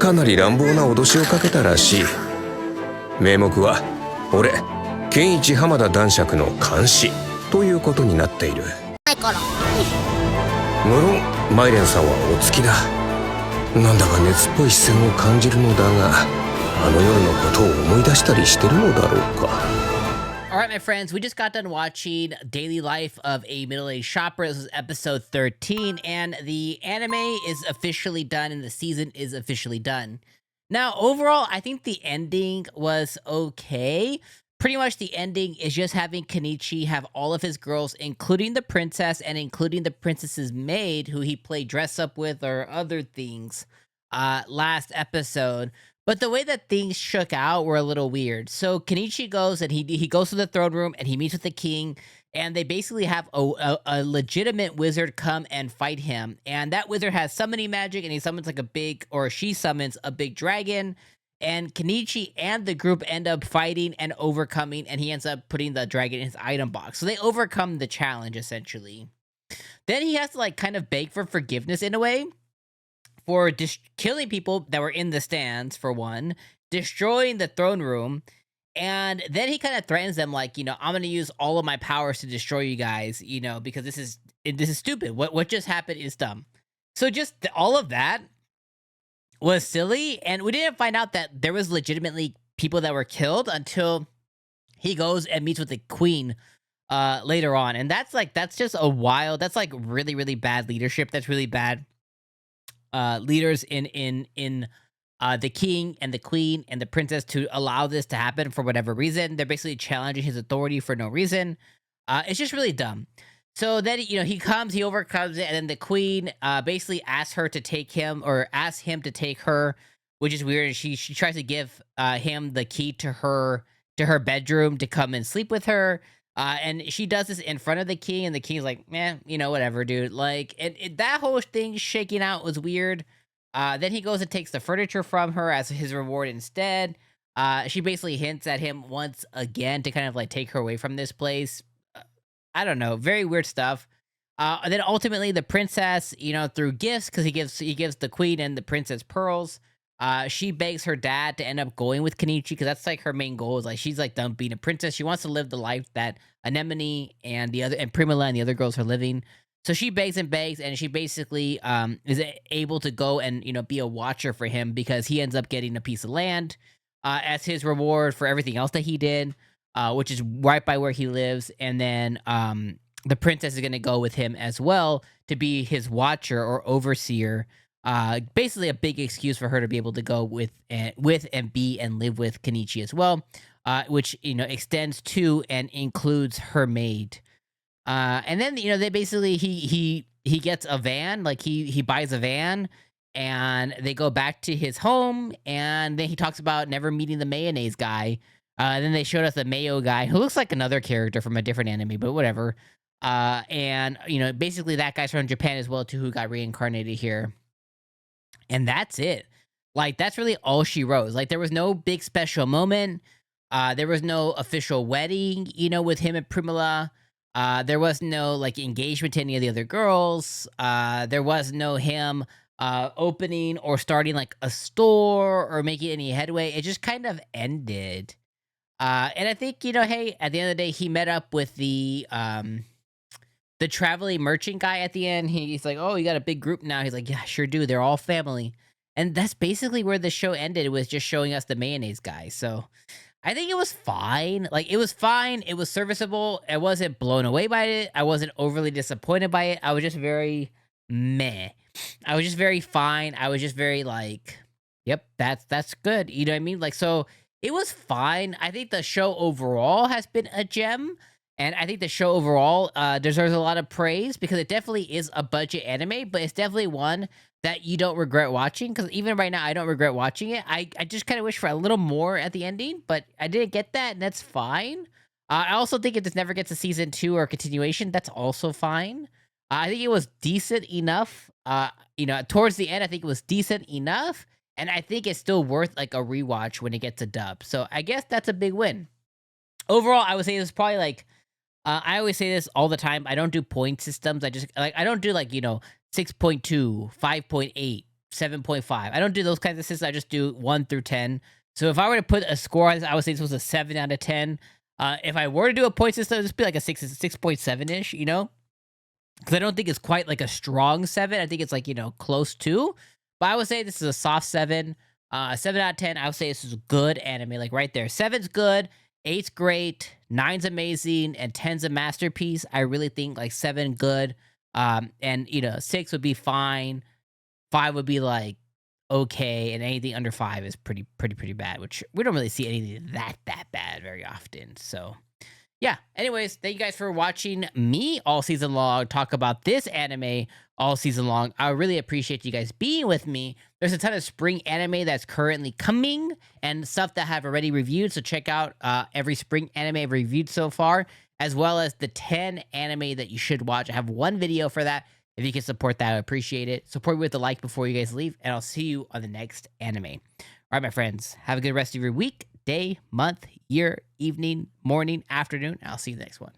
かなり乱暴な脅しをかけたらしい。名目は俺健一浜田男爵の監視ということになっている。無論マイレンさんはお付きだ。なんだか熱っぽい視線を感じるのだが、あの夜のことを思い出したりしてるのだろうか。Alright, my friends, we just got done watching Daily Life of a Middle-Aged Shopper. This is episode 13, and the anime is officially done, and the season is officially done. Now, overall, I think the ending was okay. Pretty much the ending is just having Kenichi have all of his girls, including the princess and including the princess's maid, who he played dress-up with or other things, last episode. But the way that things shook out were a little weird. So Kenichi goes and he goes to the throne room and he meets with the king, and they basically have a legitimate wizard come and fight him. And that wizard has summoning magic, and he summons like she summons a big dragon. And Kenichi and the group end up fighting and overcoming, and he ends up putting the dragon in his item box. So they overcome the challenge essentially. Then he has to like kind of beg for forgiveness in a way, for killing people that were in the stands, for one, destroying the throne room, and then he kind of threatens them like, I'm going to use all of my powers to destroy you guys, because this is stupid. What just happened is dumb. So just all of that was silly, and we didn't find out that there was legitimately people that were killed until he goes and meets with the queen later on, and that's just that's like really, really bad leadership. That's really bad leaders in the king and the queen and the princess to allow this to happen for whatever reason. They're basically challenging his authority for no reason. It's just really dumb. So then, he overcomes it, and then the queen basically asks him to take her, which is weird. She tries to give him the key to her bedroom to come and sleep with her. And she does this in front of the king, and the king's like, man, whatever, dude. Like, that whole thing shaking out was weird. Then he goes and takes the furniture from her as his reward instead. She basically hints at him once again to kind of like take her away from this place. I don't know, very weird stuff. And then ultimately the princess, through gifts, because he gives the queen and the princess pearls. She begs her dad to end up going with Kenichi, because that's like her main goal. Is like she's like done being a princess. She wants to live the life that Anemone and Primula and the other girls are living. So she begs, and she basically is able to go and be a watcher for him, because he ends up getting a piece of land as his reward for everything else that he did, which is right by where he lives. And then the princess is going to go with him as well to be his watcher or overseer. Basically a big excuse for her to be able to go with and be and live with Kenichi as well, which extends to and includes her maid. And then they basically he gets a van, like he buys a van, and they go back to his home, and then he talks about never meeting the mayonnaise guy. Then they showed us the mayo guy, who looks like another character from a different anime, but whatever. And basically that guy's from Japan as well too, who got reincarnated here. And that's it. Like, that's really all she wrote. Like, there was no big special moment. There was no official wedding, with him and Primula. There was no, like, engagement to any of the other girls. There was no him opening or starting, like, a store or making any headway. It just kind of ended. And I think, hey, at the end of the day, he met up with the traveling merchant guy at the end. He's like, oh, you got a big group now. He's like, yeah, sure do. They're all family. And that's basically where the show ended, with just showing us the mayonnaise guy. So I think it was fine. Like, it was fine. It was serviceable. I wasn't blown away by it. I wasn't overly disappointed by it. I was just very meh. I was just very fine. I was just very like, yep, that's good. You know what I mean? Like, so it was fine. I think the show overall has been a gem. And I think the show overall deserves a lot of praise, because it definitely is a budget anime, but it's definitely one that you don't regret watching, because even right now, I don't regret watching it. I just kind of wish for a little more at the ending, but I didn't get that, and that's fine. I also think if this never gets a season 2 or a continuation, that's also fine. I think it was decent enough. Towards the end, I think it was decent enough, and I think it's still worth like a rewatch when it gets a dub. So I guess that's a big win. Overall, I would say this is probably like, I always say this all the time. I don't do point systems. I don't do like, 6.2, 5.8, 7.5. I don't do those kinds of systems. I just do 1 through 10. So if I were to put a score on this, I would say this was a 7 out of 10. If I were to do a point system, it'd be like a 6.7-ish, you know? Because I don't think it's quite like a strong 7. I think it's like, you know, close to. But I would say this is a soft 7. 7 out of 10, I would say this is a good anime. Like right there. 7's good. 8's great. 9's amazing. And 10's a masterpiece. I really think like 7 good. And, you know, 6 would be fine. 5 would be like okay. And anything under 5 is pretty bad. Which we don't really see anything that bad very often. So... yeah, anyways, thank you guys for watching me all season long talk about this anime all season long. I really appreciate you guys being with me. There's a ton of spring anime that's currently coming and stuff that I've already reviewed, so check out every spring anime I've reviewed so far, as well as the 10 anime that you should watch. I have one video for that. If you can support that, I appreciate it. Support me with a like before you guys leave, and I'll see you on the next anime. All right, my friends, have a good rest of your week, day, month, year, evening, morning, afternoon. I'll see you in the next one.